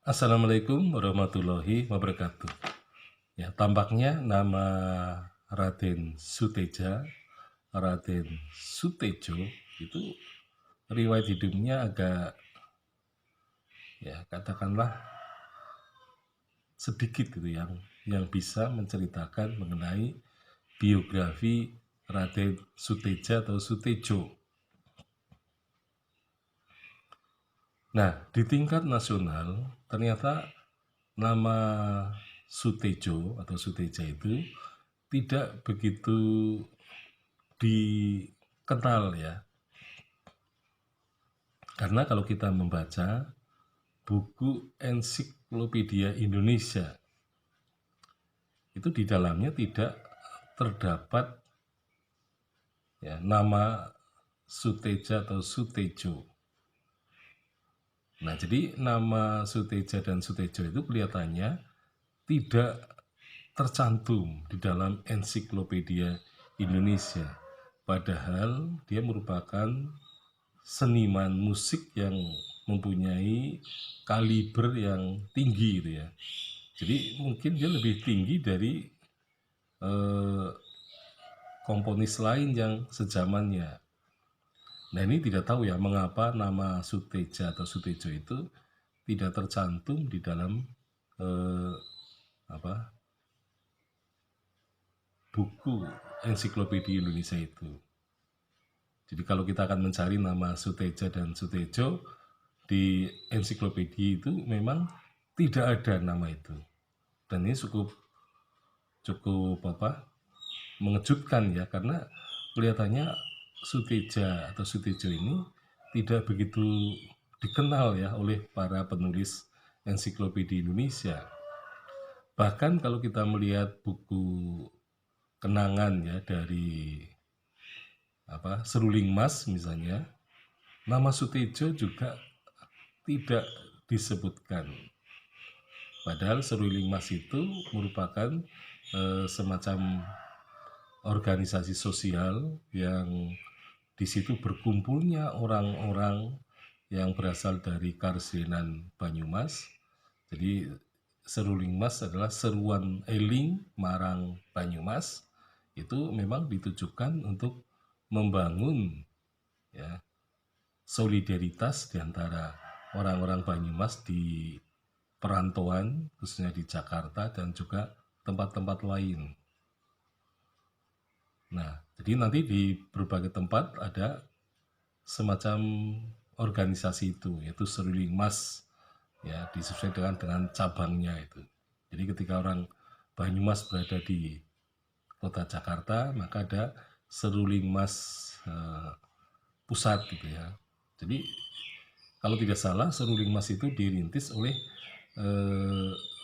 Assalamualaikum warahmatullahi wabarakatuh. Ya, tampaknya nama Raden Suteja, Raden Sutejo itu riwayat hidupnya agak ya katakanlah sedikit gitu yang bisa menceritakan mengenai biografi Raden Suteja atau Sutejo. Nah, di tingkat nasional ternyata nama Sutejo atau Suteja itu tidak begitu dikenal ya. Karena kalau kita membaca buku Ensiklopedia Indonesia, itu di dalamnya tidak terdapat ya nama Suteja atau Sutejo. Nah, jadi nama Suteja dan Sutejo itu kelihatannya tidak tercantum di dalam Ensiklopedia Indonesia. Padahal dia merupakan seniman musik yang mempunyai kaliber yang tinggi gitu ya. Jadi mungkin dia lebih tinggi dari eh, komponis lain yang sezamannya. Nah, ini tidak tahu ya mengapa nama Suteja atau Sutejo itu tidak tercantum di dalam eh, apa buku Ensiklopedia Indonesia itu. Jadi kalau kita akan mencari nama Suteja dan Sutejo di ensiklopedia itu memang tidak ada nama itu. Dan ini cukup cukup mengejutkan ya, karena kelihatannya Suteja atau Sutejo ini tidak begitu dikenal ya oleh para penulis ensiklopedia Indonesia. Bahkan kalau kita melihat buku kenangan ya dari Seruling Mas misalnya, nama Sutejo juga tidak disebutkan. Padahal Seruling Mas itu merupakan semacam organisasi sosial yang di situ berkumpulnya orang-orang yang berasal dari Karsenan Banyumas. Jadi Seruling Mas adalah seruan eling marang Banyumas. Itu memang ditujukan untuk membangun ya solidaritas di antara orang-orang Banyumas di perantauan, khususnya di Jakarta dan juga tempat-tempat lain. Nah, jadi nanti di berbagai tempat ada semacam organisasi itu, yaitu Seruling Mas, ya disesuaikan dengan cabangnya itu. Jadi ketika orang Banyumas berada di kota Jakarta, maka ada Seruling Mas pusat gitu ya. Jadi kalau tidak salah Seruling Mas itu dirintis oleh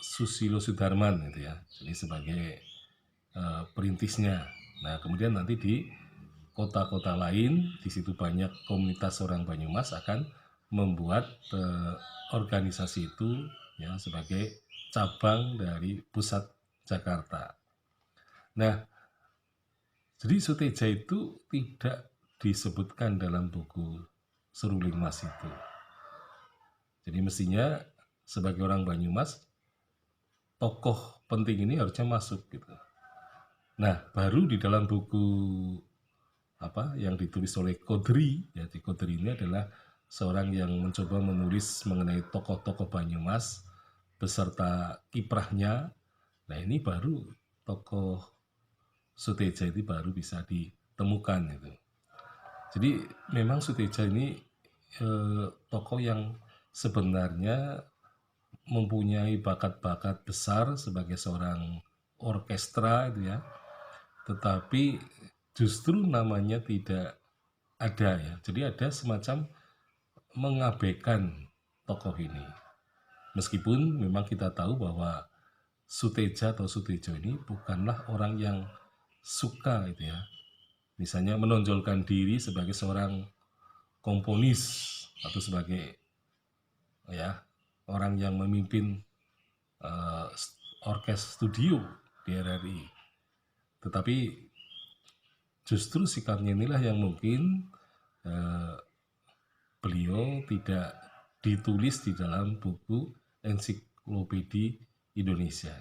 Susilo Sudarman gitu ya, jadi sebagai perintisnya. Nah, kemudian nanti di kota-kota lain, di situ banyak komunitas orang Banyumas akan membuat organisasi itu ya sebagai cabang dari pusat Jakarta. Nah, jadi Suteja itu tidak disebutkan dalam buku Seruling Mas itu. Jadi mestinya sebagai orang Banyumas, tokoh penting ini harusnya masuk gitu. Nah, baru di dalam buku yang ditulis oleh Kodri, ya di Kodri ini adalah seorang yang mencoba menulis mengenai tokoh-tokoh Banyumas beserta kiprahnya. Nah, ini baru tokoh Suteja ini baru bisa ditemukan gitu. Jadi memang Suteja ini tokoh yang sebenarnya mempunyai bakat-bakat besar sebagai seorang orkestra itu ya, tetapi justru namanya tidak ada ya. Jadi ada semacam mengabaikan tokoh ini. Meskipun memang kita tahu bahwa Suteja atau Sutejo ini bukanlah orang yang suka itu ya, misalnya menonjolkan diri sebagai seorang komponis atau sebagai ya orang yang memimpin uh, orkes studio di RRI. Tetapi justru sikapnya inilah yang mungkin beliau tidak ditulis di dalam buku Ensiklopedi Indonesia.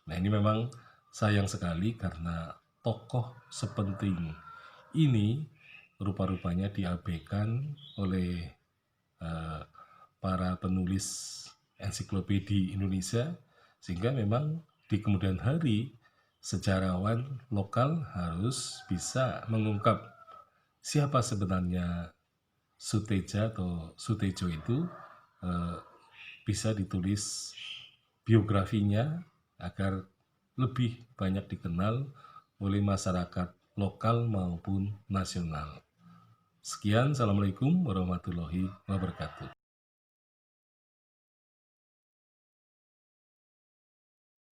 Nah, ini memang sayang sekali karena tokoh sepenting ini rupa-rupanya diabaikan oleh para penulis ensiklopedi Indonesia, sehingga memang di kemudian hari sejarawan lokal harus bisa mengungkap siapa sebenarnya Suteja atau Sutejo itu, bisa ditulis biografinya agar lebih banyak dikenal oleh masyarakat lokal maupun nasional. Sekian, Assalamualaikum warahmatullahi wabarakatuh.